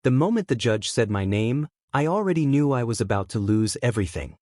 The moment the judge said my name, I already knew I was about to lose everything.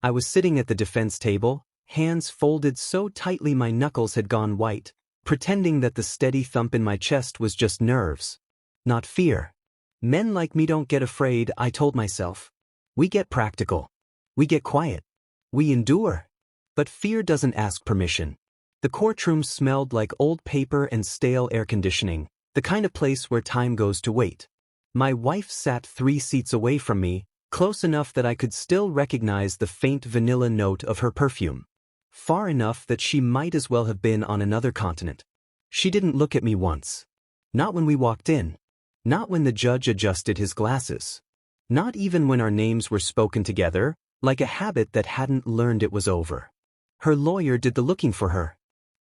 I was sitting at the defense table, hands folded so tightly my knuckles had gone white, pretending that the steady thump in my chest was just nerves, not fear. Men like me don't get afraid, I told myself. We get practical. We get quiet. We endure. But fear doesn't ask permission. The courtroom smelled like old paper and stale air conditioning, the kind of place where time goes to wait. My wife sat 3 seats away from me, close enough that I could still recognize the faint vanilla note of her perfume. Far enough that she might as well have been on another continent. She didn't look at me once. Not when we walked in. Not when the judge adjusted his glasses. Not even when our names were spoken together, like a habit that hadn't learned it was over. Her lawyer did the looking for her.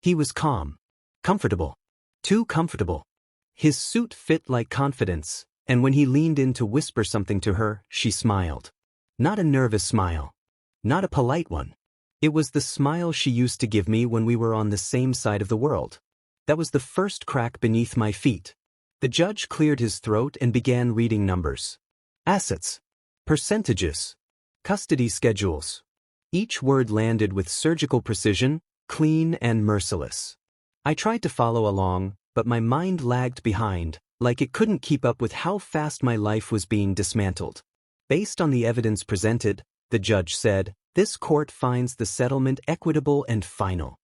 He was calm. Comfortable. Too comfortable. His suit fit like confidence, and when he leaned in to whisper something to her, she smiled. Not a nervous smile. Not a polite one. It was the smile she used to give me when we were on the same side of the world. That was the first crack beneath my feet. The judge cleared his throat and began reading numbers. Assets. Percentages. Custody schedules. Each word landed with surgical precision, clean and merciless. I tried to follow along, but my mind lagged behind, like it couldn't keep up with how fast my life was being dismantled. Based on the evidence presented, the judge said, this court finds the settlement equitable and final.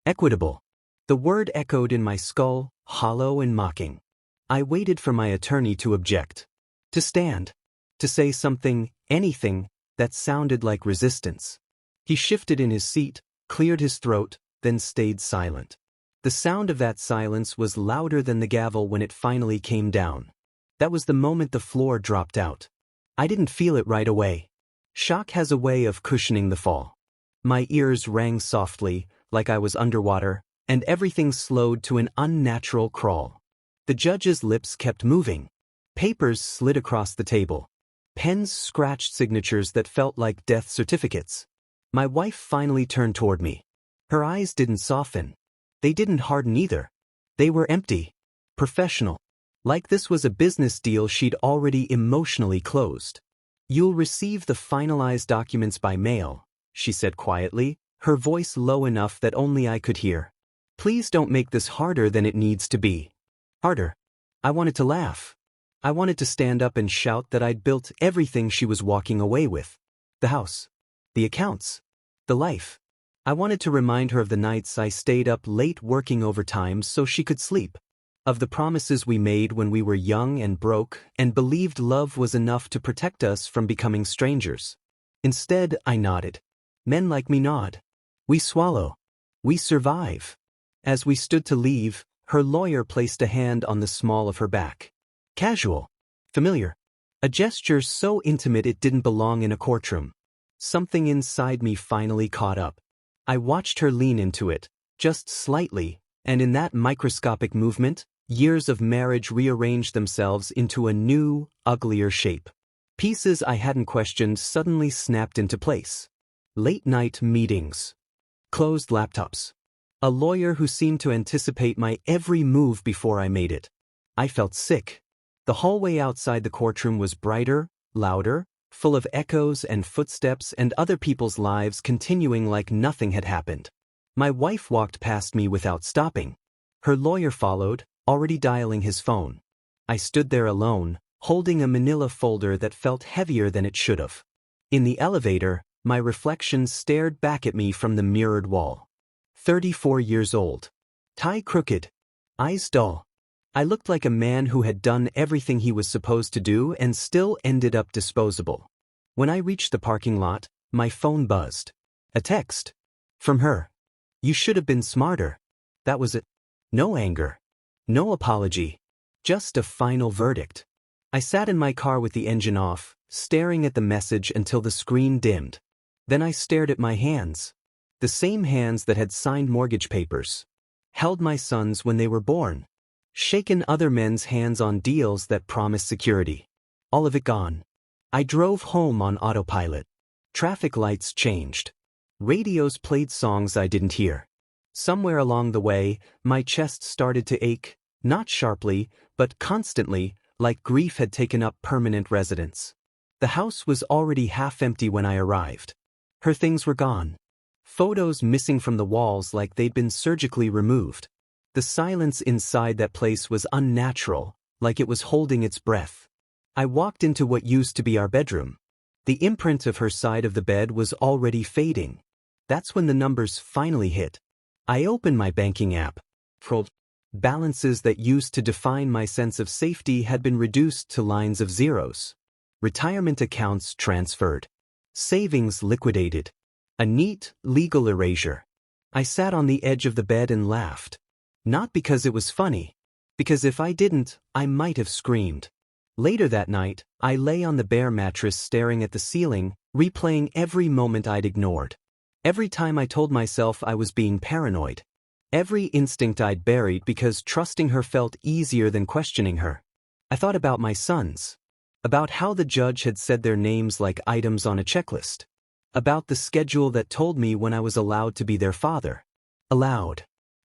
Equitable. The word echoed in my skull, hollow and mocking. I waited for my attorney to object. To stand. To say something, anything, that sounded like resistance. He shifted in his seat, cleared his throat, then stayed silent. The sound of that silence was louder than the gavel when it finally came down. That was the moment the floor dropped out. I didn't feel it right away. Shock has a way of cushioning the fall. My ears rang softly, like I was underwater, and everything slowed to an unnatural crawl. The judge's lips kept moving. Papers slid across the table. Pens scratched signatures that felt like death certificates. My wife finally turned toward me. Her eyes didn't soften. They didn't harden either. They were empty. Professional. Like this was a business deal she'd already emotionally closed. You'll receive the finalized documents by mail, she said quietly, her voice low enough that only I could hear. Please don't make this harder than it needs to be. Harder. I wanted to laugh. I wanted to stand up and shout that I'd built everything she was walking away with. The house. The accounts. The life. I wanted to remind her of the nights I stayed up late working overtime so she could sleep. Of the promises we made when we were young and broke and believed love was enough to protect us from becoming strangers. Instead, I nodded. Men like me nod. We swallow. We survive. As we stood to leave, her lawyer placed a hand on the small of her back. Casual. Familiar. A gesture so intimate it didn't belong in a courtroom. Something inside me finally caught up. I watched her lean into it, just slightly, and in that microscopic movement, years of marriage rearranged themselves into a new, uglier shape. Pieces I hadn't questioned suddenly snapped into place. Late-night meetings. Closed laptops. A lawyer who seemed to anticipate my every move before I made it. I felt sick. The hallway outside the courtroom was brighter, louder, full of echoes and footsteps and other people's lives continuing like nothing had happened. My wife walked past me without stopping. Her lawyer followed, already dialing his phone. I stood there alone, holding a manila folder that felt heavier than it should have. In the elevator, my reflection stared back at me from the mirrored wall. 34 years old. Tie crooked. Eyes dull. I looked like a man who had done everything he was supposed to do and still ended up disposable. When I reached the parking lot, my phone buzzed. A text. From her. You should have been smarter. That was it. No anger. No apology. Just a final verdict. I sat in my car with the engine off, staring at the message until the screen dimmed. Then I stared at my hands. The same hands that had signed mortgage papers. Held my sons when they were born. Shaken other men's hands on deals that promised security. All of it gone. I drove home on autopilot. Traffic lights changed. Radios played songs I didn't hear. Somewhere along the way, my chest started to ache, not sharply, but constantly, like grief had taken up permanent residence. The house was already half empty when I arrived. Her things were gone. Photos missing from the walls like they'd been surgically removed. The silence inside that place was unnatural, like it was holding its breath. I walked into what used to be our bedroom. The imprint of her side of the bed was already fading. That's when the numbers finally hit. I opened my banking app. Balances that used to define my sense of safety had been reduced to lines of zeros. Retirement accounts transferred. Savings liquidated. A neat, legal erasure. I sat on the edge of the bed and laughed. Not because it was funny, because if I didn't, I might have screamed. Later that night, I lay on the bare mattress staring at the ceiling, replaying every moment I'd ignored. Every time I told myself I was being paranoid. Every instinct I'd buried because trusting her felt easier than questioning her. I thought about my sons. About how the judge had said their names like items on a checklist. About the schedule that told me when I was allowed to be their father. Allowed.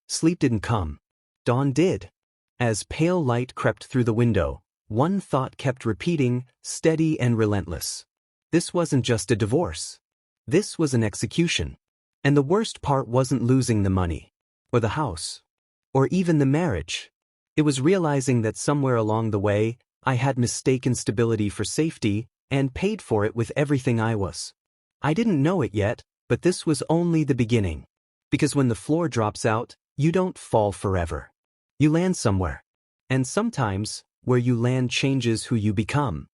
Sleep didn't come. Dawn did. As pale light crept through the window, one thought kept repeating, steady and relentless. This wasn't just a divorce. This was an execution. And the worst part wasn't losing the money. Or the house. Or even the marriage. It was realizing that somewhere along the way, I had mistaken stability for safety, and paid for it with everything I was. I didn't know it yet, but this was only the beginning. Because when the floor drops out, you don't fall forever. You land somewhere. And sometimes, where you land changes who you become.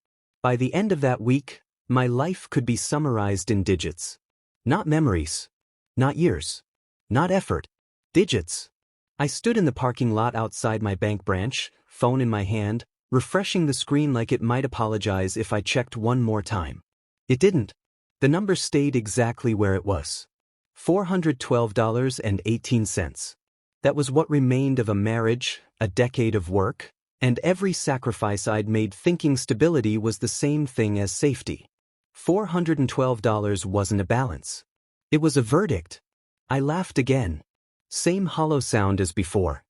By the end of that week, my life could be summarized in digits. Not memories. Not years. Not effort. Digits. I stood in the parking lot outside my bank branch, phone in my hand, refreshing the screen like it might apologize if I checked one more time. It didn't. The number stayed exactly where it was. $412.18. That was what remained of a marriage, a decade of work, and every sacrifice I'd made thinking stability was the same thing as safety. $412 wasn't a balance. It was a verdict. I laughed again. Same hollow sound as before.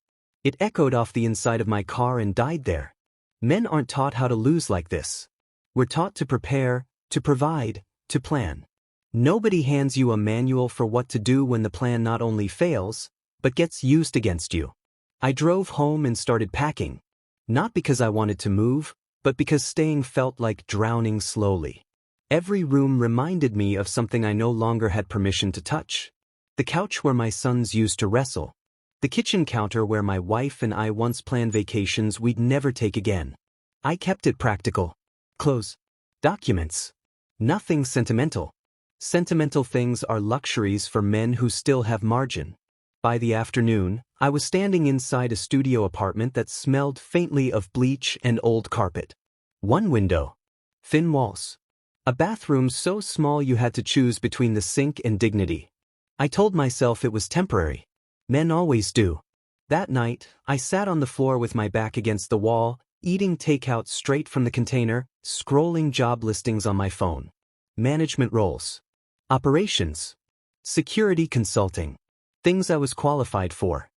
It echoed off the inside of my car and died there. Men aren't taught how to lose like this. We're taught to prepare, to provide, to plan. Nobody hands you a manual for what to do when the plan not only fails, but gets used against you. I drove home and started packing. Not because I wanted to move, but because staying felt like drowning slowly. Every room reminded me of something I no longer had permission to touch. The couch where my sons used to wrestle. The kitchen counter where my wife and I once planned vacations we'd never take again. I kept it practical. Clothes. Documents. Nothing sentimental. Sentimental things are luxuries for men who still have margin. By the afternoon, I was standing inside a studio apartment that smelled faintly of bleach and old carpet. One window. Thin walls. A bathroom so small you had to choose between the sink and dignity. I told myself it was temporary. Men always do. That night, I sat on the floor with my back against the wall, eating takeout straight from the container, scrolling job listings on my phone. Management roles. Operations. Security consulting. Things I was qualified for.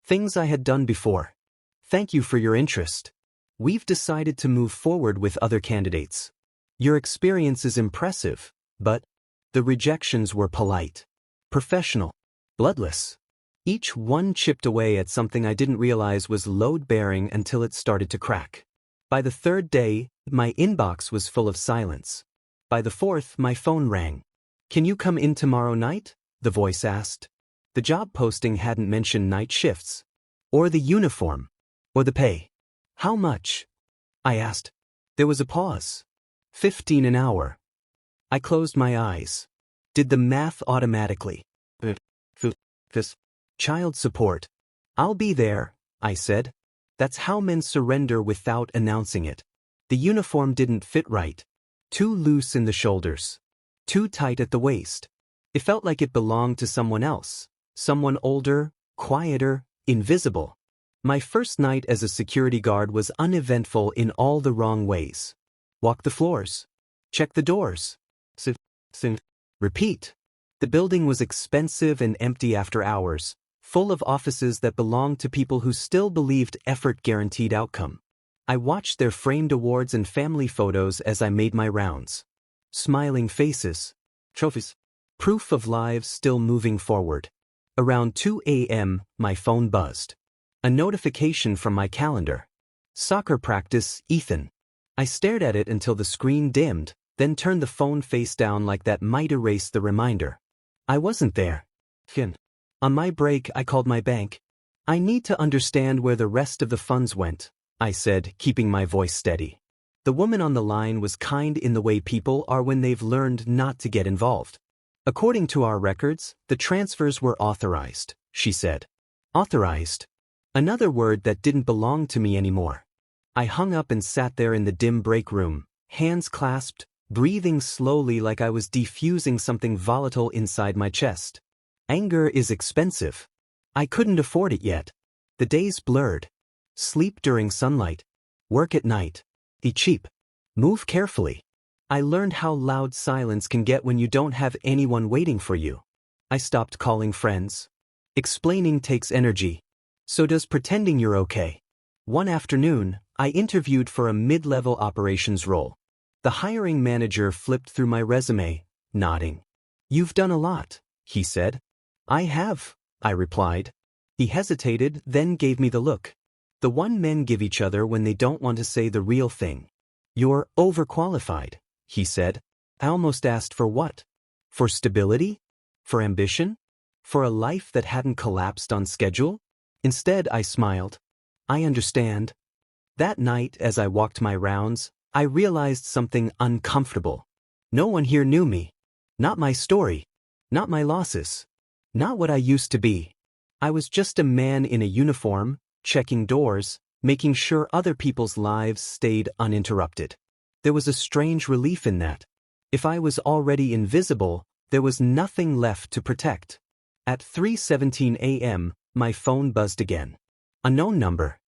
Things I had done before. Thank you for your interest. We've decided to move forward with other candidates. Your experience is impressive, but the rejections were polite. Professional. Bloodless. Each one chipped away at something I didn't realize was load-bearing until it started to crack. By the third day, my inbox was full of silence. By the fourth, my phone rang. "Can you come in tomorrow night?" the voice asked. The job posting hadn't mentioned night shifts. Or the uniform. Or the pay. "How much?" I asked. There was a pause. 15 an hour. I closed my eyes. Did the math automatically. Child support. "I'll be there," I said. That's how men surrender without announcing it. The uniform didn't fit right. Too loose in the shoulders. Too tight at the waist. It felt like it belonged to someone else. Someone older, quieter, invisible. My first night as a security guard was uneventful in all the wrong ways. Walk the floors. Check the doors. Repeat. The building was expensive and empty after hours, full of offices that belonged to people who still believed effort guaranteed outcome. I watched their framed awards and family photos as I made my rounds. Smiling faces. Trophies. Proof of lives still moving forward. Around 2 a.m., my phone buzzed. A notification from my calendar. Soccer practice, Ethan. I stared at it until the screen dimmed, then turned the phone face down like that might erase the reminder. I wasn't there. On my break, I called my bank. I need to understand where the rest of the funds went, I said, keeping my voice steady. The woman on the line was kind in the way people are when they've learned not to get involved. According to our records, the transfers were authorized, she said. Authorized? Another word that didn't belong to me anymore. I hung up and sat there in the dim break room, hands clasped, breathing slowly like I was defusing something volatile inside my chest. Anger is expensive. I couldn't afford it yet. The days blurred. Sleep during sunlight. Work at night. Eat cheap. Move carefully. I learned how loud silence can get when you don't have anyone waiting for you. I stopped calling friends. Explaining takes energy. So does pretending you're okay. One afternoon, I interviewed for a mid-level operations role. The hiring manager flipped through my resume, nodding. "You've done a lot," he said. "I have," I replied. He hesitated, then gave me the look. The one men give each other when they don't want to say the real thing. "You're overqualified," he said. I almost asked for what? For stability? For ambition? For a life that hadn't collapsed on schedule? Instead, I smiled. "I understand." That night, as I walked my rounds, I realized something uncomfortable. No one here knew me. Not my story. Not my losses. Not what I used to be. I was just a man in a uniform, checking doors, making sure other people's lives stayed uninterrupted. There was a strange relief in that. If I was already invisible, there was nothing left to protect. At 3:17 a.m., my phone buzzed again. A known number.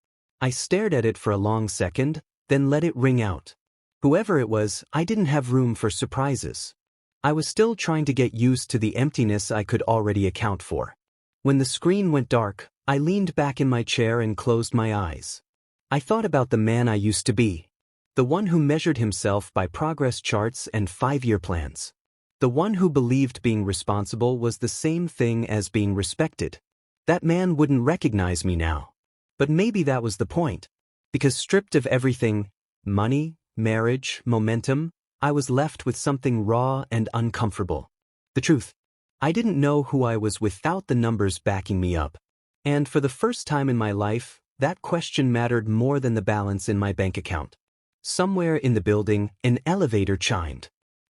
I stared at it for a long second, then let it ring out. Whoever it was, I didn't have room for surprises. I was still trying to get used to the emptiness I could already account for. When the screen went dark, I leaned back in my chair and closed my eyes. I thought about the man I used to be. The one who measured himself by progress charts and 5-year plans. The one who believed being responsible was the same thing as being respected. That man wouldn't recognize me now. But maybe that was the point. Because stripped of everything, money, marriage, momentum, I was left with something raw and uncomfortable. The truth. I didn't know who I was without the numbers backing me up. And for the first time in my life, that question mattered more than the balance in my bank account. Somewhere in the building, an elevator chimed.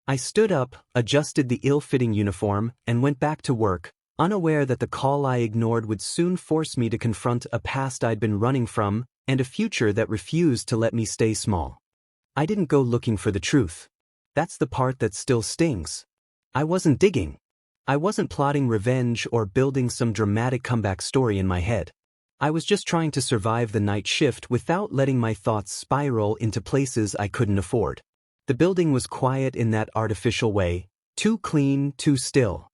I stood up, adjusted the ill-fitting uniform, and went back to work, unaware that the call I ignored would soon force me to confront a past I'd been running from and a future that refused to let me stay small. I didn't go looking for the truth. That's the part that still stings. I wasn't digging. I wasn't plotting revenge or building some dramatic comeback story in my head. I was just trying to survive the night shift without letting my thoughts spiral into places I couldn't afford. The building was quiet in that artificial way, too clean, too still.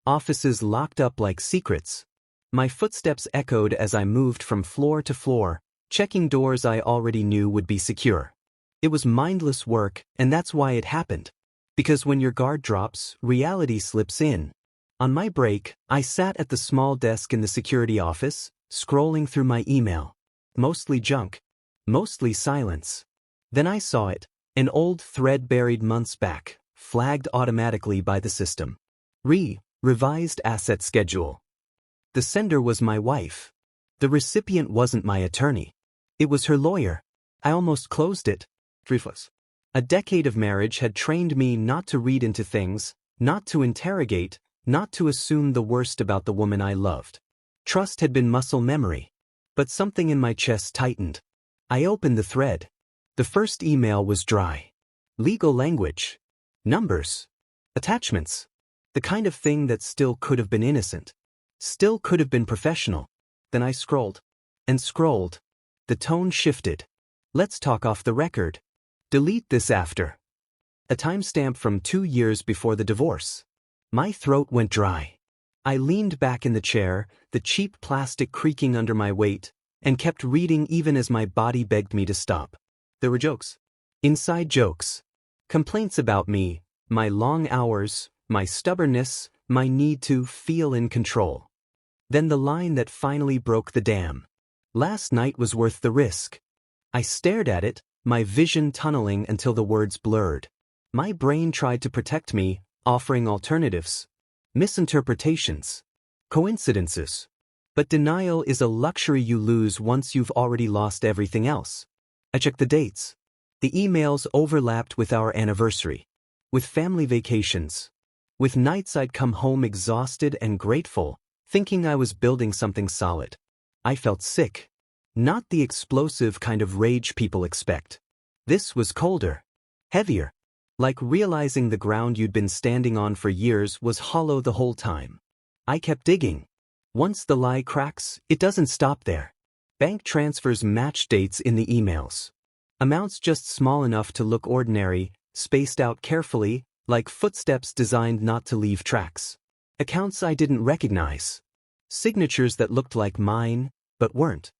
Offices locked up like secrets. My footsteps echoed as I moved from floor to floor, checking doors I already knew would be secure. It was mindless work, and that's why it happened. Because when your guard drops, reality slips in. On my break, I sat at the small desk in the security office, scrolling through my email. Mostly junk. Mostly silence. Then I saw it, an old thread buried months back, flagged automatically by the system. Revised asset schedule. The sender was my wife. The recipient wasn't my attorney. It was her lawyer. I almost closed it. Reflex. A decade of marriage had trained me not to read into things, not to interrogate, not to assume the worst about the woman I loved. Trust had been muscle memory. But something in my chest tightened. I opened the thread. The first email was dry. Legal language. Numbers. Attachments. The kind of thing that still could have been innocent. Still could have been professional. Then I scrolled. And scrolled. The tone shifted. "Let's talk off the record. Delete this after." A timestamp from 2 years before the divorce. My throat went dry. I leaned back in the chair, the cheap plastic creaking under my weight, and kept reading even as my body begged me to stop. There were jokes. Inside jokes. Complaints about me, my long hours, my stubbornness, my need to feel in control. Then the line that finally broke the dam. Last night was worth the risk. I stared at it, my vision tunneling until the words blurred. My brain tried to protect me, offering alternatives. Misinterpretations. Coincidences. But denial is a luxury you lose once you've already lost everything else. I checked the dates. The emails overlapped with our anniversary. With family vacations. With nights I'd come home exhausted and grateful, thinking I was building something solid. I felt sick. Not the explosive kind of rage people expect. This was colder. Heavier. Like realizing the ground you'd been standing on for years was hollow the whole time. I kept digging. Once the lie cracks, it doesn't stop there. Bank transfers match dates in the emails. Amounts just small enough to look ordinary, spaced out carefully, like footsteps designed not to leave tracks. Accounts I didn't recognize. Signatures that looked like mine, but weren't.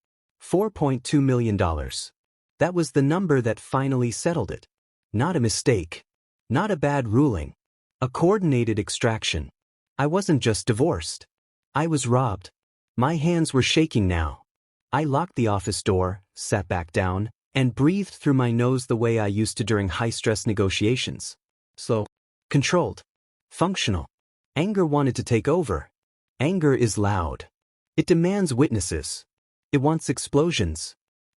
$4.2 million. That was the number that finally settled it. Not a mistake. Not a bad ruling. A coordinated extraction. I wasn't just divorced. I was robbed. My hands were shaking now. I locked the office door, sat back down, and breathed through my nose the way I used to during high-stress negotiations. Slow. Controlled. Functional. Anger wanted to take over. Anger is loud. It demands witnesses. It wants explosions.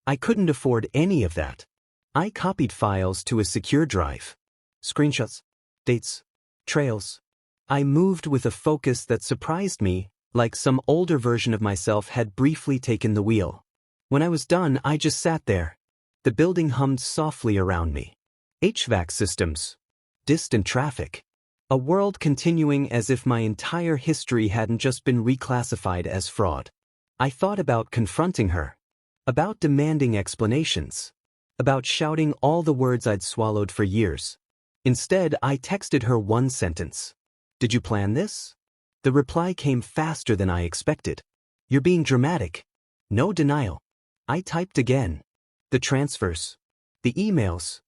I couldn't afford any of that. I copied files to a secure drive. Screenshots. Dates. Trails. I moved with a focus that surprised me, like some older version of myself had briefly taken the wheel. When I was done, I just sat there. The building hummed softly around me. HVAC systems. Distant traffic. A world continuing as if my entire history hadn't just been reclassified as fraud. I thought about confronting her. About demanding explanations. About shouting all the words I'd swallowed for years. Instead, I texted her one sentence. Did you plan this? The reply came faster than I expected. You're being dramatic. No denial. I typed again. The transfers. The emails.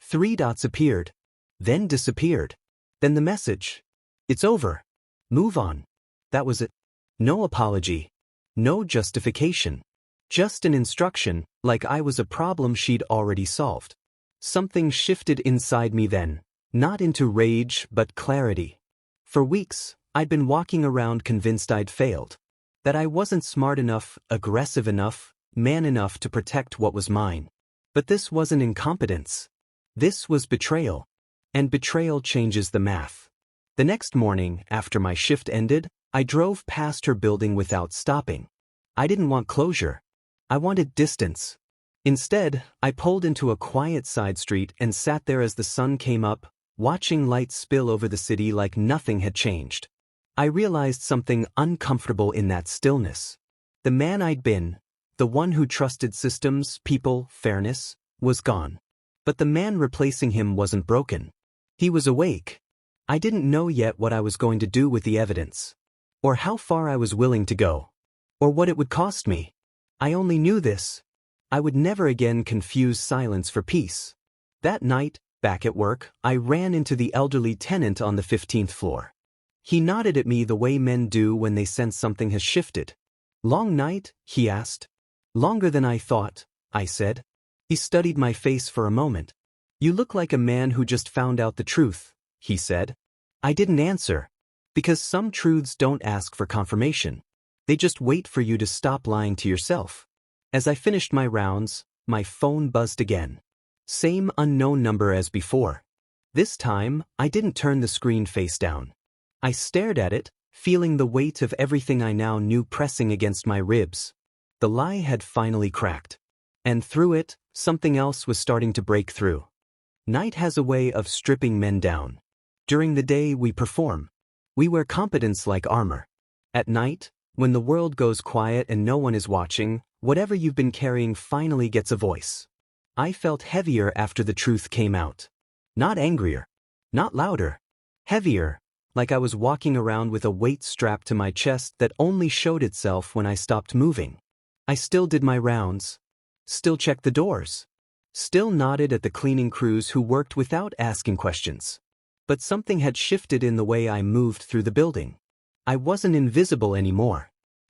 3 dots appeared. Then disappeared. Then the message. It's over. Move on. That was it. No apology. No justification. Just an instruction, like I was a problem she'd already solved. Something shifted inside me then, not into rage but clarity. For weeks, I'd been walking around convinced I'd failed. That I wasn't smart enough, aggressive enough, man enough to protect what was mine. But this wasn't incompetence. This was betrayal. And betrayal changes the math. The next morning, after my shift ended, I drove past her building without stopping. I didn't want closure. I wanted distance. Instead, I pulled into a quiet side street and sat there as the sun came up, watching lights spill over the city like nothing had changed. I realized something uncomfortable in that stillness. The man I'd been, the one who trusted systems, people, fairness, was gone. But the man replacing him wasn't broken. He was awake. I didn't know yet what I was going to do with the evidence. Or how far I was willing to go. Or what it would cost me. I only knew this. I would never again confuse silence for peace. That night, back at work, I ran into the elderly tenant on the 15th floor. He nodded at me the way men do when they sense something has shifted. Long night? He asked. Longer than I thought, I said. He studied my face for a moment. You look like a man who just found out the truth, he said. I didn't answer. Because some truths don't ask for confirmation. They just wait for you to stop lying to yourself. As I finished my rounds, my phone buzzed again. Same unknown number as before. This time, I didn't turn the screen face down. I stared at it, feeling the weight of everything I now knew pressing against my ribs. The lie had finally cracked. And through it, something else was starting to break through. Night has a way of stripping men down. During the day, we perform. We wear competence like armor. At night, when the world goes quiet and no one is watching, whatever you've been carrying finally gets a voice. I felt heavier after the truth came out. Not angrier. Not louder. Heavier, like I was walking around with a weight strapped to my chest that only showed itself when I stopped moving. I still did my rounds. Still checked the doors. Still nodded at the cleaning crews who worked without asking questions. But something had shifted in the way I moved through the building. I wasn't invisible anymore.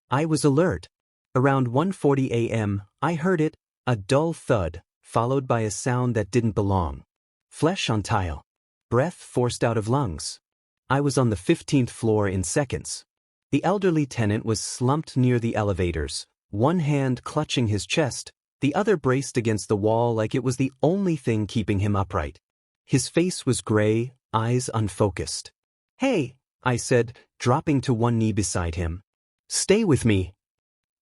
I was alert. Around 1:40 a.m., I heard it, a dull thud, followed by a sound that didn't belong. Flesh on tile. Breath forced out of lungs. I was on the 15th floor in seconds. The elderly tenant was slumped near the elevators, one hand clutching his chest, the other braced against the wall like it was the only thing keeping him upright. His face was gray, eyes unfocused. "Hey," I said, dropping to one knee beside him. "Stay with me."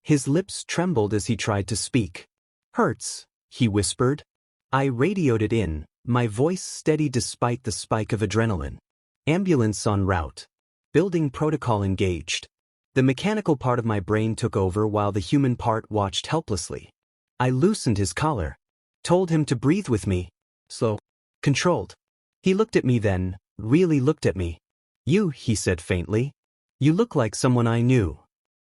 His lips trembled as he tried to speak. "Hurts," he whispered. I radioed it in, my voice steady despite the spike of adrenaline. Ambulance en route. Building protocol engaged. The mechanical part of my brain took over while the human part watched helplessly. I loosened his collar. Told him to breathe with me. Slow. Controlled. He looked at me then, really looked at me. "You," he said faintly. "You look like someone I knew."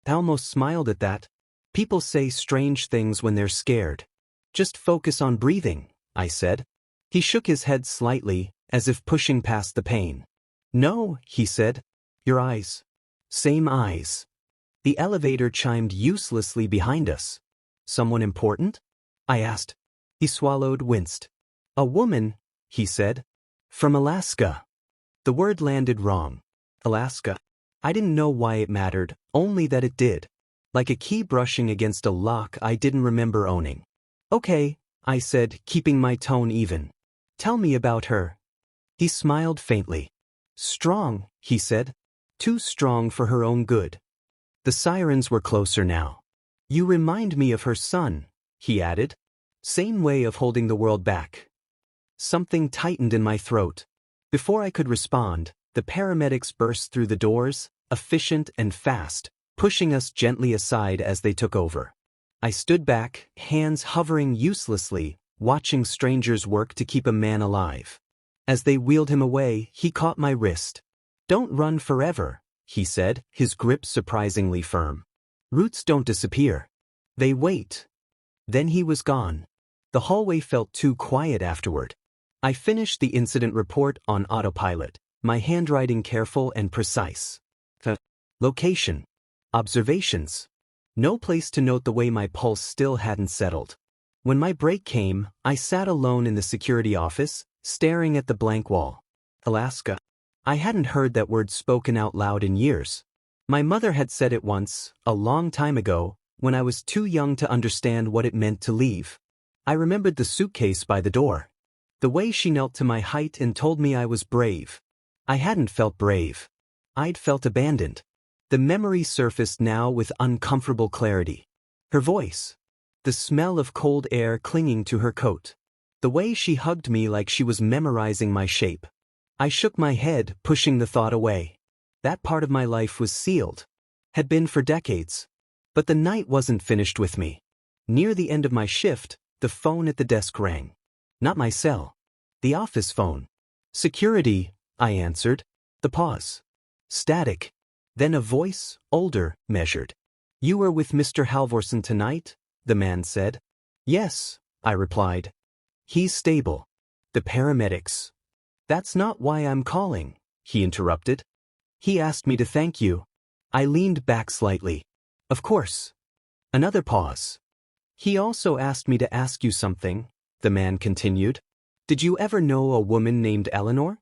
I almost smiled at that. People say strange things when they're scared. "Just focus on breathing," I said. He shook his head slightly, as if pushing past the pain. "No," he said. "Your eyes." Same eyes. The elevator chimed uselessly behind us. "Someone important?" I asked. He swallowed, winced. "A woman," he said. "From Alaska." The word landed wrong. Alaska. I didn't know why it mattered, only that it did. Like a key brushing against a lock I didn't remember owning. "Okay," I said, keeping my tone even. "Tell me about her." He smiled faintly. "Strong," he said. "Too strong for her own good." The sirens were closer now. "You remind me of her son," he added. "Same way of holding the world back." Something tightened in my throat. Before I could respond, the paramedics burst through the doors, efficient and fast, pushing us gently aside as they took over. I stood back, hands hovering uselessly, watching strangers work to keep a man alive. As they wheeled him away, he caught my wrist. "Don't run forever," he said, his grip surprisingly firm. "Roots don't disappear. They wait." Then he was gone. The hallway felt too quiet afterward. I finished the incident report on autopilot, my handwriting careful and precise. Location. Observations. No place to note the way my pulse still hadn't settled. When my break came, I sat alone in the security office, staring at the blank wall. Alaska. I hadn't heard that word spoken out loud in years. My mother had said it once, a long time ago, when I was too young to understand what it meant to leave. I remembered the suitcase by the door. The way she knelt to my height and told me I was brave. I hadn't felt brave. I'd felt abandoned. The memory surfaced now with uncomfortable clarity. Her voice. The smell of cold air clinging to her coat. The way she hugged me like she was memorizing my shape. I shook my head, pushing the thought away. That part of my life was sealed. Had been for decades. But the night wasn't finished with me. Near the end of my shift, the phone at the desk rang. Not my cell. The office phone. "Security," I answered. The pause. Static. Then a voice, older, measured. "You were with Mr. Halvorson tonight?" the man said. "Yes," I replied. "He's stable." The paramedics. "That's not why I'm calling," he interrupted. "He asked me to thank you." I leaned back slightly. "Of course." Another pause. "He also asked me to ask you something," the man continued. "Did you ever know a woman named Eleanor?"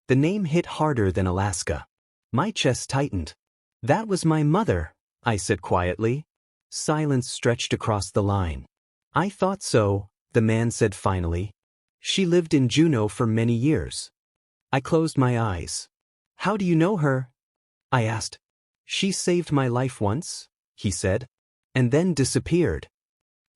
The name hit harder than Alaska. My chest tightened. "That was my mother," I said quietly. Silence stretched across the line. "I thought so," the man said finally. "She lived in Juneau for many years." I closed my eyes. "How do you know her?" I asked. "She saved my life once," he said, and then disappeared.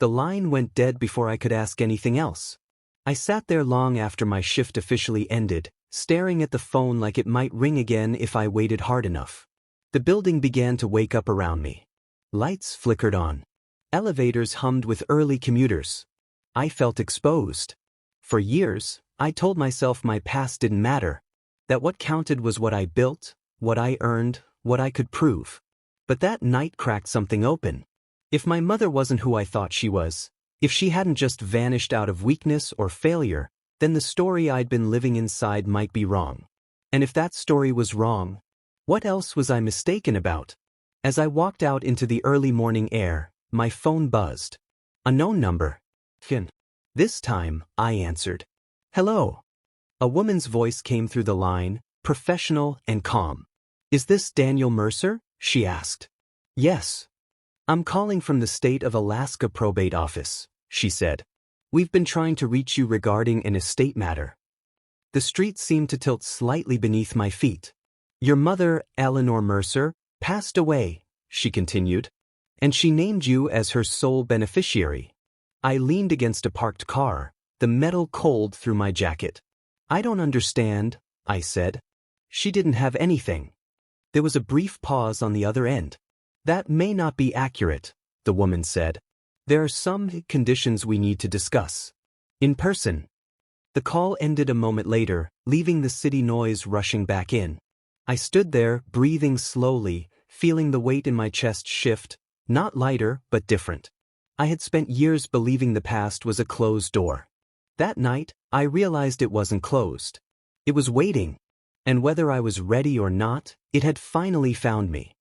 The line went dead before I could ask anything else. I sat there long after my shift officially ended, staring at the phone like it might ring again if I waited hard enough. The building began to wake up around me. Lights flickered on. Elevators hummed with early commuters. I felt exposed. For years, I told myself my past didn't matter, that what counted was what I built, what I earned, what I could prove. But that night cracked something open. If my mother wasn't who I thought she was, If she hadn't just vanished out of weakness or failure, then the story I'd been living inside might be wrong. And if that story was wrong, what else was I mistaken about? As I walked out into the early morning air, my phone buzzed. Unknown number. Fin. This time, I answered. Hello. A woman's voice came through the line, professional and calm. Is this Daniel Mercer? She asked. Yes. I'm calling from the state of Alaska probate office, she said. We've been trying to reach you regarding an estate matter. The street seemed to tilt slightly beneath my feet. Your mother, Eleanor Mercer, passed away, she continued, and she named you as her sole beneficiary. I leaned against a parked car, the metal cold through my jacket. I don't understand, I said. She didn't have anything. There was a brief pause on the other end. That may not be accurate, the woman said. There are some conditions we need to discuss. In person. The call ended a moment later, leaving the city noise rushing back in. I stood there, breathing slowly, feeling the weight in my chest shift, not lighter, but different. I had spent years believing the past was a closed door. That night, I realized it wasn't closed. It was waiting. And whether I was ready or not, it had finally found me.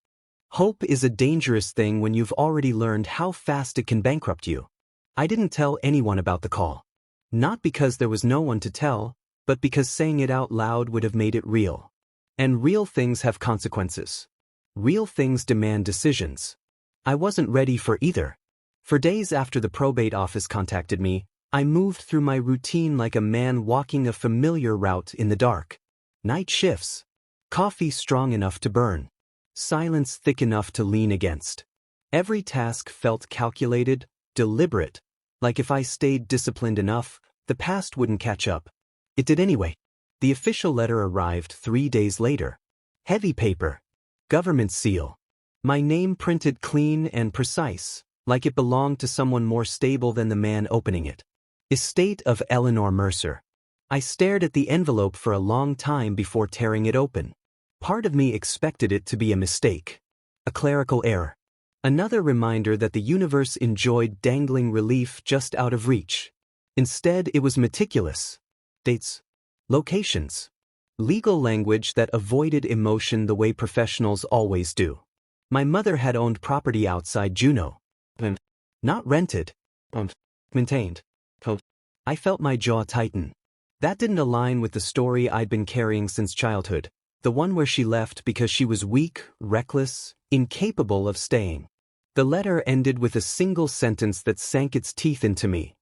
Hope is a dangerous thing when you've already learned how fast it can bankrupt you. I didn't tell anyone about the call. Not because there was no one to tell, but because saying it out loud would have made it real. And real things have consequences. Real things demand decisions. I wasn't ready for either. For days after the probate office contacted me, I moved through my routine like a man walking a familiar route in the dark. Night shifts. Coffee strong enough to burn. Silence thick enough to lean against. Every task felt calculated, deliberate, like if I stayed disciplined enough, the past wouldn't catch up. It did anyway. The official letter arrived 3 days later. Heavy paper. Government seal. My name printed clean and precise, like it belonged to someone more stable than the man opening it. Estate of Eleanor Mercer. I stared at the envelope for a long time before tearing it open. Part of me expected it to be a mistake. A clerical error. Another reminder that the universe enjoyed dangling relief just out of reach. Instead, it was meticulous. Dates. Locations. Legal language that avoided emotion the way professionals always do. My mother had owned property outside Juneau. Not rented. Maintained. I felt my jaw tighten. That didn't align with the story I'd been carrying since childhood. The one where she left because she was weak, reckless, incapable of staying. The letter ended with a single sentence that sank its teeth into me.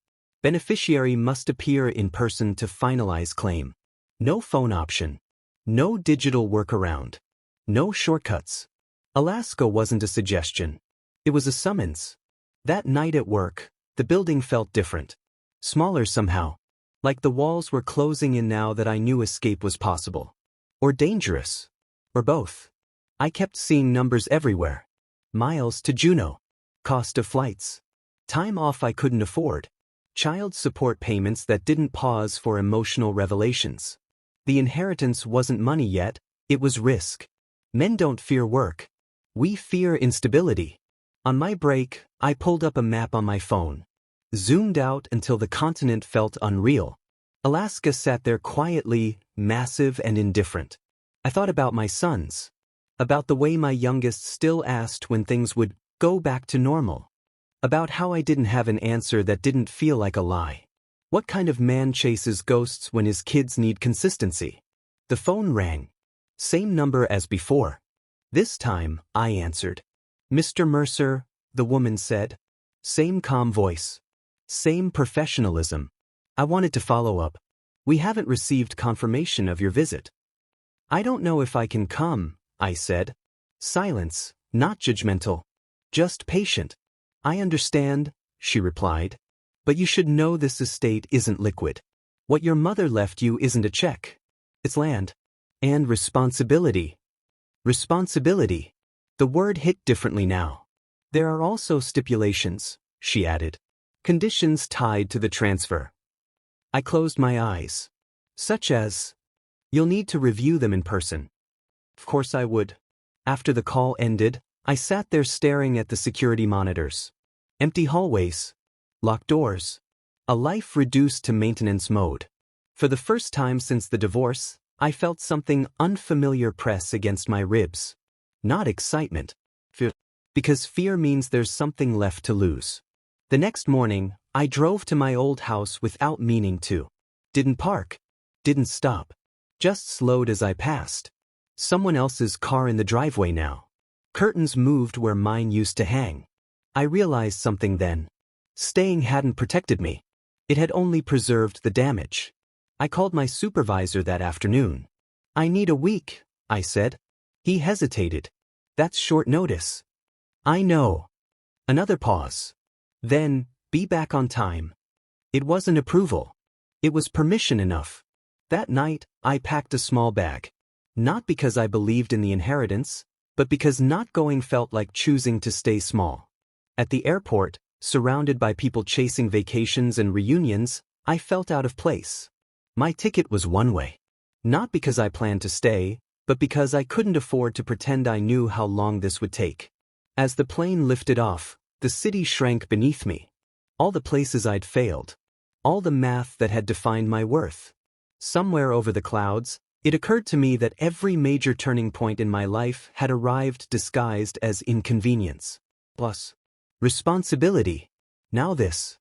Beneficiary must appear in person to finalize claim. No phone option. No digital workaround. No shortcuts. Alaska wasn't a suggestion. It was a summons. That night at work, the building felt different. Smaller somehow. Like the walls were closing in now that I knew escape was possible. Or dangerous. Or both. I kept seeing numbers everywhere. Miles to Juneau. Cost of flights. Time off I couldn't afford. Child support payments that didn't pause for emotional revelations. The inheritance wasn't money yet, it was risk. Men don't fear work. We fear instability. On my break, I pulled up a map on my phone. Zoomed out until the continent felt unreal. Alaska sat there quietly, massive and indifferent. I thought about my sons. About the way my youngest still asked when things would go back to normal. About how I didn't have an answer that didn't feel like a lie. What kind of man chases ghosts when his kids need consistency? The phone rang. Same number as before. This time, I answered. Mr. Mercer, the woman said. Same calm voice. Same professionalism. I wanted to follow up. We haven't received confirmation of your visit. I don't know if I can come, I said. Silence, not judgmental. Just patient. I understand, she replied. But you should know this estate isn't liquid. What your mother left you isn't a check. It's land. And responsibility. Responsibility. The word hit differently now. There are also stipulations, she added. Conditions tied to the transfer. I closed my eyes. Such as, you'll need to review them in person. Of course I would. After the call ended, I sat there staring at the security monitors. Empty hallways. locked doors. A life reduced to maintenance mode. For the first time since the divorce, I felt something unfamiliar press against my ribs. Not excitement. Fear. Because fear means there's something left to lose. The next morning, I drove to my old house without meaning to. Didn't park. Didn't stop. Just slowed as I passed. Someone else's car in the driveway now. Curtains moved where mine used to hang. I realized something then. Staying hadn't protected me. It had only preserved the damage. I called my supervisor that afternoon. "I need a week," I said. He hesitated. "That's short notice." "I know." Another pause. Then, "Be back on time." It wasn't approval. It was permission enough. That night, I packed a small bag. Not because I believed in the inheritance, but because not going felt like choosing to stay small. At the airport, surrounded by people chasing vacations and reunions, I felt out of place. My ticket was one way. Not because I planned to stay, but because I couldn't afford to pretend I knew how long this would take. As the plane lifted off, the city shrank beneath me. All the places I'd failed. All the math that had defined my worth. Somewhere over the clouds, it occurred to me that every major turning point in my life had arrived disguised as inconvenience. Plus, responsibility. Now this.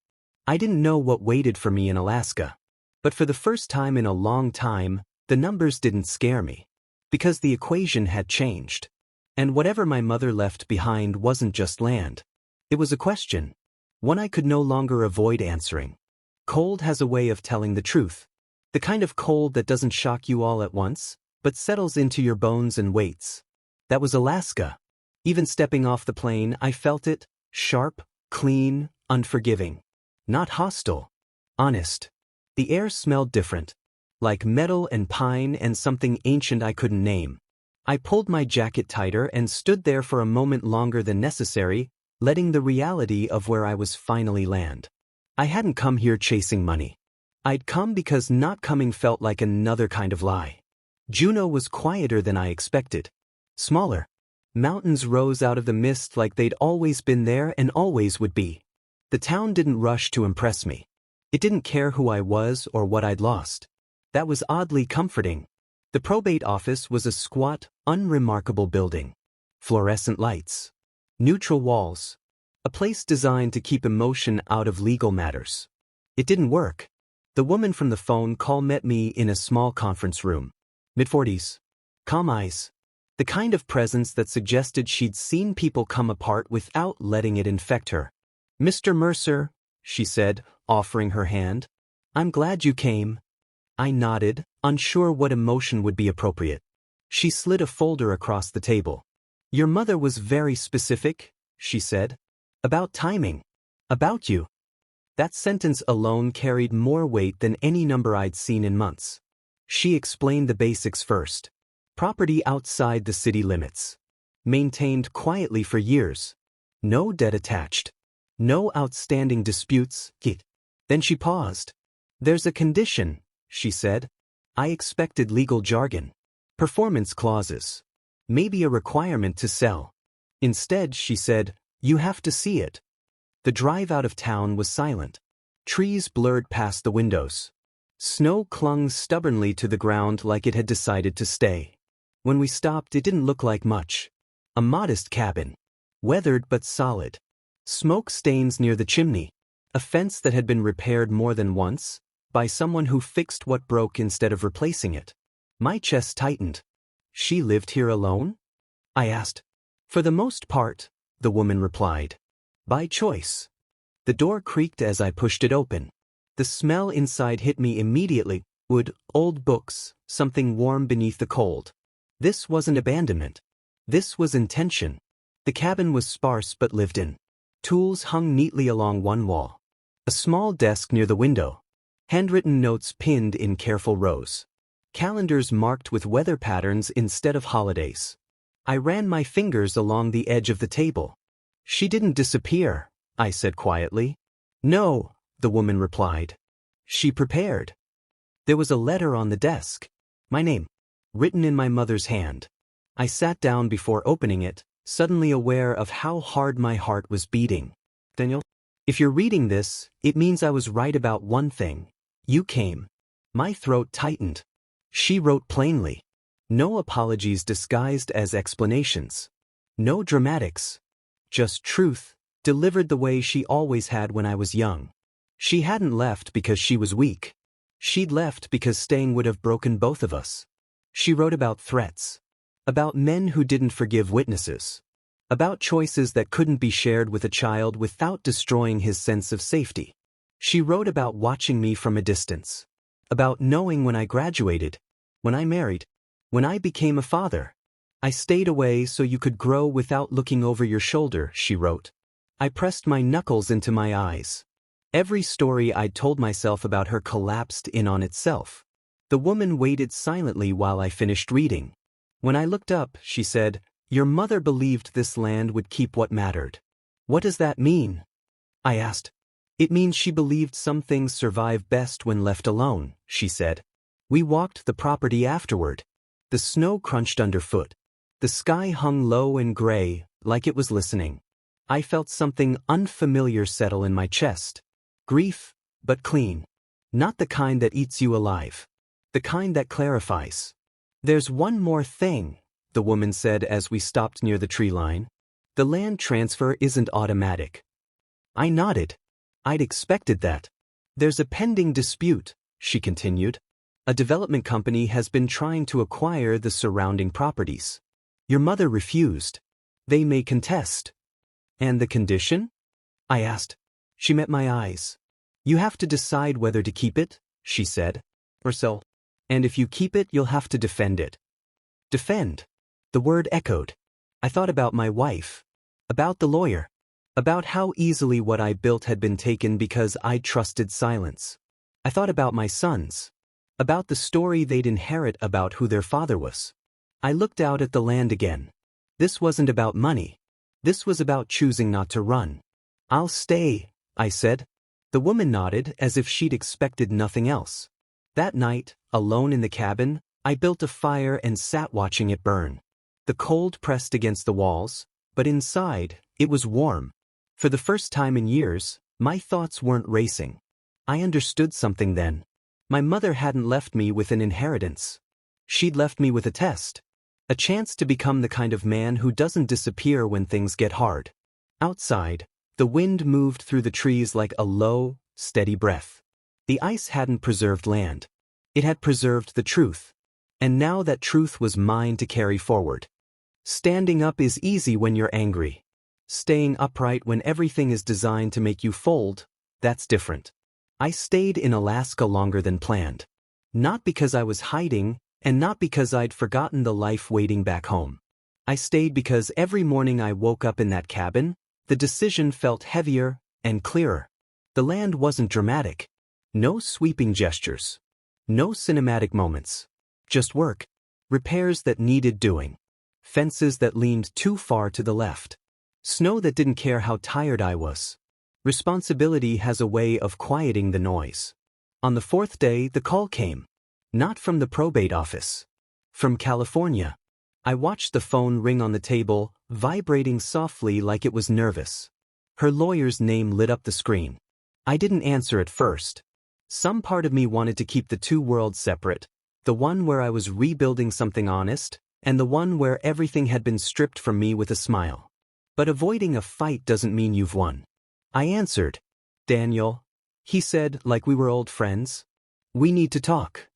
I didn't know what waited for me in Alaska. But for the first time in a long time, the numbers didn't scare me. Because the equation had changed. And whatever my mother left behind wasn't just land. It was a question. One I could no longer avoid answering. Cold has a way of telling the truth. The kind of cold that doesn't shock you all at once, but settles into your bones and waits. That was Alaska. Even stepping off the plane, I felt it. Sharp, clean, unforgiving. Not hostile. Honest. The air smelled different. Like metal and pine and something ancient I couldn't name. I pulled my jacket tighter and stood there for a moment longer than necessary, letting the reality of where I was finally land. I hadn't come here chasing money. I'd come because not coming felt like another kind of lie. Juneau was quieter than I expected. Smaller. Mountains rose out of the mist like they'd always been there and always would be. The town didn't rush to impress me. It didn't care who I was or what I'd lost. That was oddly comforting. The probate office was a squat, unremarkable building. Fluorescent lights. Neutral walls. A place designed to keep emotion out of legal matters. It didn't work. The woman from the phone call met me in a small conference room. Mid-40s. Calm eyes. The kind of presence that suggested she'd seen people come apart without letting it infect her. "Mr. Mercer," she said, offering her hand. "I'm glad you came." I nodded, unsure what emotion would be appropriate. She slid a folder across the table. "Your mother was very specific," she said. "About timing. About you." That sentence alone carried more weight than any number I'd seen in months. She explained the basics first. Property outside the city limits. Maintained quietly for years. No debt attached. No outstanding disputes. Then she paused. "There's a condition," she said. I expected legal jargon. Performance clauses. Maybe a requirement to sell. Instead, she said, "You have to see it." The drive out of town was silent. Trees blurred past the windows. Snow clung stubbornly to the ground like it had decided to stay. When we stopped, it didn't look like much. A modest cabin. Weathered but solid. Smoke stains near the chimney. A fence that had been repaired more than once, by someone who fixed what broke instead of replacing it. My chest tightened. "She lived here alone?" I asked. "For the most part," the woman replied. "By choice." The door creaked as I pushed it open. The smell inside hit me immediately. Wood, old books, something warm beneath the cold. This wasn't abandonment. This was intention. The cabin was sparse but lived in. Tools hung neatly along one wall. A small desk near the window. Handwritten notes pinned in careful rows. Calendars marked with weather patterns instead of holidays. I ran my fingers along the edge of the table. "She didn't disappear," I said quietly. "No," the woman replied. "She prepared." There was a letter on the desk. My name. Written in my mother's hand. I sat down before opening it, suddenly aware of how hard my heart was beating. "Daniel?" If you're reading this, it means I was right about one thing. You came. My throat tightened. She wrote plainly. No apologies disguised as explanations. No dramatics. Just truth, delivered the way she always had when I was young. She hadn't left because she was weak. She'd left because staying would have broken both of us. She wrote about threats. About men who didn't forgive witnesses. About choices that couldn't be shared with a child without destroying his sense of safety. She wrote about watching me from a distance. About knowing when I graduated, when I married, when I became a father. I stayed away so you could grow without looking over your shoulder, she wrote. I pressed my knuckles into my eyes. Every story I'd told myself about her collapsed in on itself. The woman waited silently while I finished reading. When I looked up, she said, "Your mother believed this land would keep what mattered." "What does that mean?" I asked. "It means she believed some things survive best when left alone," she said. We walked the property afterward. The snow crunched underfoot. The sky hung low and gray, like it was listening. I felt something unfamiliar settle in my chest. Grief, but clean. Not the kind that eats you alive. The kind that clarifies. "There's one more thing," the woman said as we stopped near the tree line. "The land transfer isn't automatic." I nodded. I'd expected that. "There's a pending dispute," she continued. "A development company has been trying to acquire the surrounding properties. Your mother refused. They may contest." "And the condition?" I asked. She met my eyes. "You have to decide whether to keep it," she said. "Or sell. And if you keep it, you'll have to defend it." Defend. The word echoed. I thought about my wife. About the lawyer. About how easily what I built had been taken because I'd trusted silence. I thought about my sons. About the story they'd inherit about who their father was. I looked out at the land again. This wasn't about money. This was about choosing not to run. "I'll stay," I said. The woman nodded as if she'd expected nothing else. That night, alone in the cabin, I built a fire and sat watching it burn. The cold pressed against the walls, but inside, it was warm. For the first time in years, my thoughts weren't racing. I understood something then. My mother hadn't left me with an inheritance. She'd left me with a test. A chance to become the kind of man who doesn't disappear when things get hard. Outside, the wind moved through the trees like a low, steady breath. The ice hadn't preserved land. It had preserved the truth. And now that truth was mine to carry forward. Standing up is easy when you're angry. Staying upright when everything is designed to make you fold, that's different. I stayed in Alaska longer than planned. Not because I was hiding, and not because I'd forgotten the life waiting back home. I stayed because every morning I woke up in that cabin, the decision felt heavier and clearer. The land wasn't dramatic. No sweeping gestures. No cinematic moments. Just work. Repairs that needed doing. Fences that leaned too far to the left. Snow that didn't care how tired I was. Responsibility has a way of quieting the noise. On the fourth day, the call came. Not from the probate office. From California. I watched the phone ring on the table, vibrating softly like it was nervous. Her lawyer's name lit up the screen. I didn't answer at first. Some part of me wanted to keep the two worlds separate, the one where I was rebuilding something honest, and the one where everything had been stripped from me with a smile. But avoiding a fight doesn't mean you've won. I answered. "Daniel," he said like we were old friends. "We need to talk."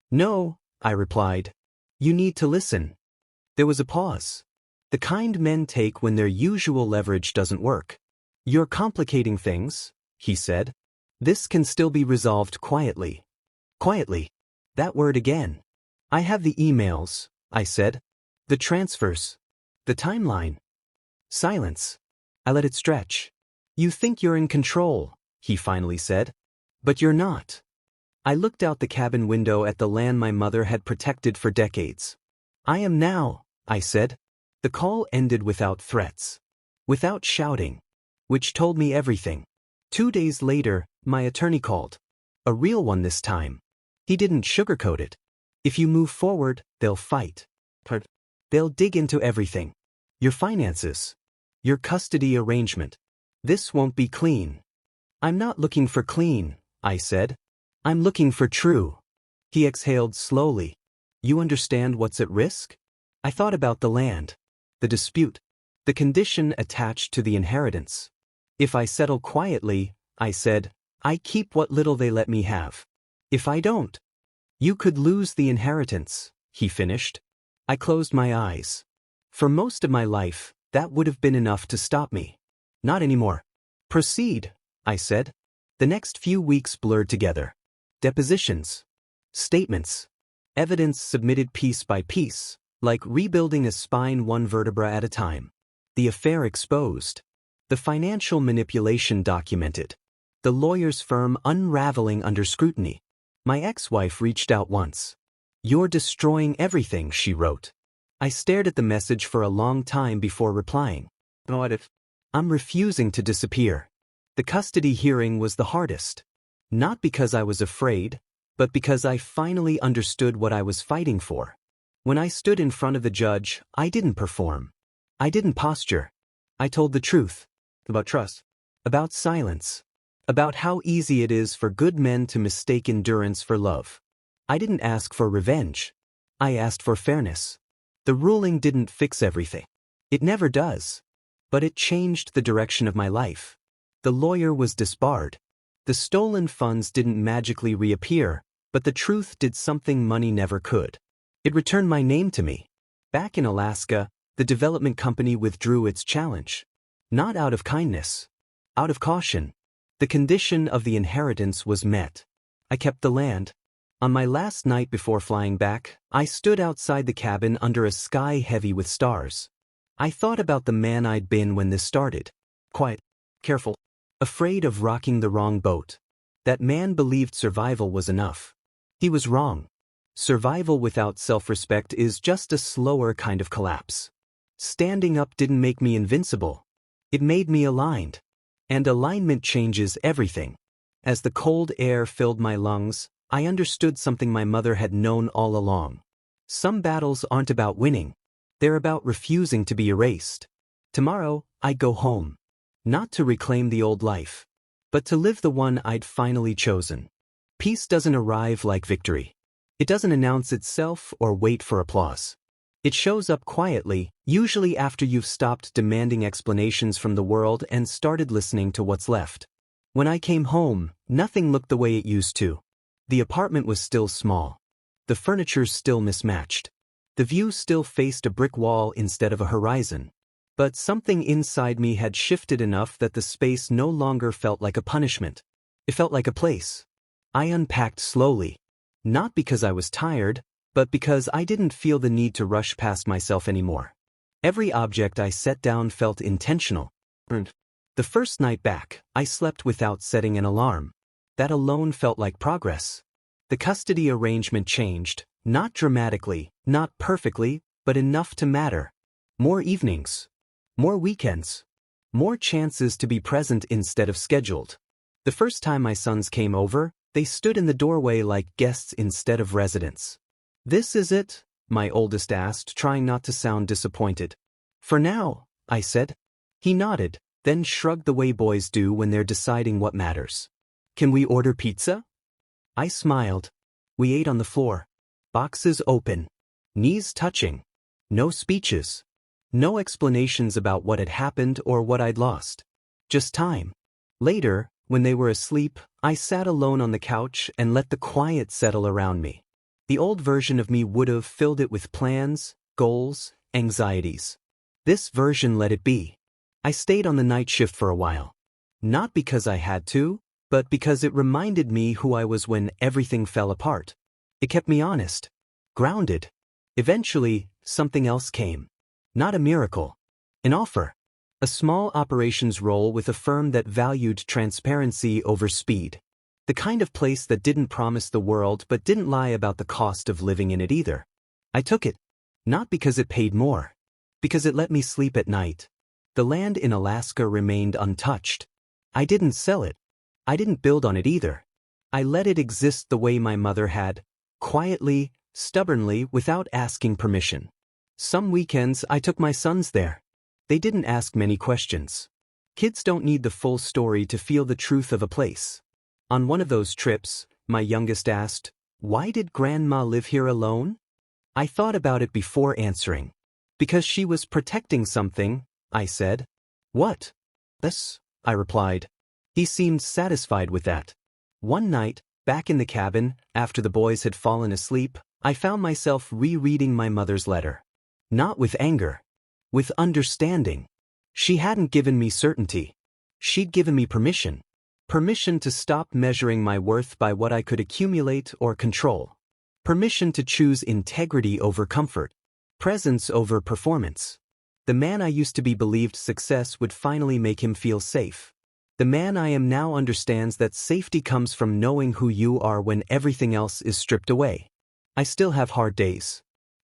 "No," I replied. "You need to listen." There was a pause. The kind men take when their usual leverage doesn't work. "You're complicating things," he said. "This can still be resolved quietly." Quietly. That word again. "I have the emails," I said. "The transfers. The timeline." Silence. I let it stretch. "You think you're in control," he finally said. "But you're not." I looked out the cabin window at the land my mother had protected for decades. "I am now," I said. The call ended without threats. Without shouting. Which told me everything. 2 days later, my attorney called. A real one this time. He didn't sugarcoat it. "If you move forward, they'll fight. They'll dig into everything. Your finances. Your custody arrangement. This won't be clean." I'm not looking for clean, I said. I'm looking for true. He exhaled slowly. You understand what's at risk? I thought about the land, the dispute, the condition attached to the inheritance. If I settle quietly, I said, I keep what little they let me have. If I don't, you could lose the inheritance, he finished. I closed my eyes. For most of my life, that would have been enough to stop me. Not anymore. Proceed, I said. The next few weeks blurred together. Depositions. Statements. Evidence submitted piece by piece, like rebuilding a spine one vertebra at a time. The affair exposed. The financial manipulation documented. The lawyer's firm unraveling under scrutiny. My ex-wife reached out once. You're destroying everything, she wrote. I stared at the message for a long time before replying. What if? I'm refusing to disappear. The custody hearing was the hardest. Not because I was afraid, but because I finally understood what I was fighting for. When I stood in front of the judge, I didn't perform. I didn't posture. I told the truth. About trust. About silence. About how easy it is for good men to mistake endurance for love. I didn't ask for revenge. I asked for fairness. The ruling didn't fix everything. It never does. But it changed the direction of my life. The lawyer was disbarred. The stolen funds didn't magically reappear, but the truth did something money never could. It returned my name to me. Back in Alaska, the development company withdrew its challenge. Not out of kindness. Out of caution. The condition of the inheritance was met. I kept the land. On my last night before flying back, I stood outside the cabin under a sky heavy with stars. I thought about the man I'd been when this started. Quiet, careful, afraid of rocking the wrong boat. That man believed survival was enough. He was wrong. Survival without self-respect is just a slower kind of collapse. Standing up didn't make me invincible. It made me aligned. And alignment changes everything. As the cold air filled my lungs, I understood something my mother had known all along. Some battles aren't about winning. They're about refusing to be erased. Tomorrow, I'd go home. Not to reclaim the old life, but to live the one I'd finally chosen. Peace doesn't arrive like victory. It doesn't announce itself or wait for applause. It shows up quietly, usually after you've stopped demanding explanations from the world and started listening to what's left. When I came home, nothing looked the way it used to. The apartment was still small. The furniture still mismatched. The view still faced a brick wall instead of a horizon. But something inside me had shifted enough that the space no longer felt like a punishment. It felt like a place. I unpacked slowly. Not because I was tired, but because I didn't feel the need to rush past myself anymore. Every object I set down felt intentional. The first night back, I slept without setting an alarm. That alone felt like progress. The custody arrangement changed, not dramatically, not perfectly, but enough to matter. More evenings. More weekends. More chances to be present instead of scheduled. The first time my sons came over, they stood in the doorway like guests instead of residents. This is it? My oldest asked, trying not to sound disappointed. For now, I said. He nodded, then shrugged the way boys do when they're deciding what matters. Can we order pizza? I smiled. We ate on the floor. Boxes open. Knees touching. No speeches. No explanations about what had happened or what I'd lost. Just time. Later, when they were asleep, I sat alone on the couch and let the quiet settle around me. The old version of me would have filled it with plans, goals, anxieties. This version let it be. I stayed on the night shift for a while. Not because I had to, but because it reminded me who I was when everything fell apart. It kept me honest. Grounded. Eventually, something else came. Not a miracle. An offer. A small operations role with a firm that valued transparency over speed. The kind of place that didn't promise the world but didn't lie about the cost of living in it either. I took it. Not because it paid more. Because it let me sleep at night. The land in Alaska remained untouched. I didn't sell it. I didn't build on it either. I let it exist the way my mother had. Quietly, stubbornly, without asking permission. Some weekends I took my sons there. They didn't ask many questions. Kids don't need the full story to feel the truth of a place. On one of those trips, my youngest asked, "Why did Grandma live here alone?" I thought about it before answering. "Because she was protecting something," I said. "What?" "This," I replied. He seemed satisfied with that. One night, back in the cabin, after the boys had fallen asleep, I found myself rereading my mother's letter. Not with anger. With understanding. She hadn't given me certainty. She'd given me permission. Permission to stop measuring my worth by what I could accumulate or control. Permission to choose integrity over comfort. Presence over performance. The man I used to be believed success would finally make him feel safe. The man I am now understands that safety comes from knowing who you are when everything else is stripped away. I still have hard days.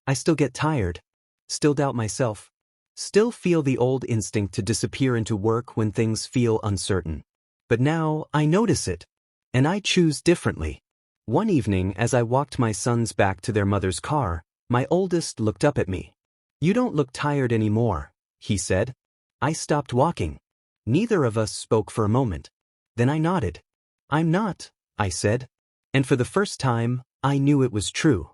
I still get tired. Still doubt myself. Still feel the old instinct to disappear into work when things feel uncertain. But now I notice it. And I choose differently. One evening as I walked my sons back to their mother's car, my oldest looked up at me. "You don't look tired anymore," he said. I stopped walking. Neither of us spoke for a moment. Then I nodded. "I'm not," I said. And for the first time, I knew it was true.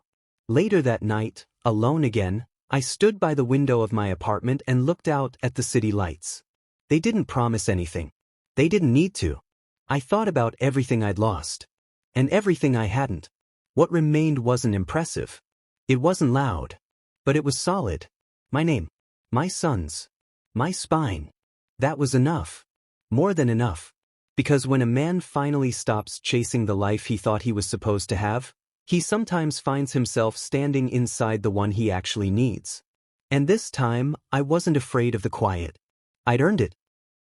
Later that night, alone again, I stood by the window of my apartment and looked out at the city lights. They didn't promise anything. They didn't need to. I thought about everything I'd lost. And everything I hadn't. What remained wasn't impressive. It wasn't loud. But it was solid. My name. My sons. My spine. That was enough. More than enough. Because when a man finally stops chasing the life he thought he was supposed to have, he sometimes finds himself standing inside the one he actually needs. And this time, I wasn't afraid of the quiet. I'd earned it.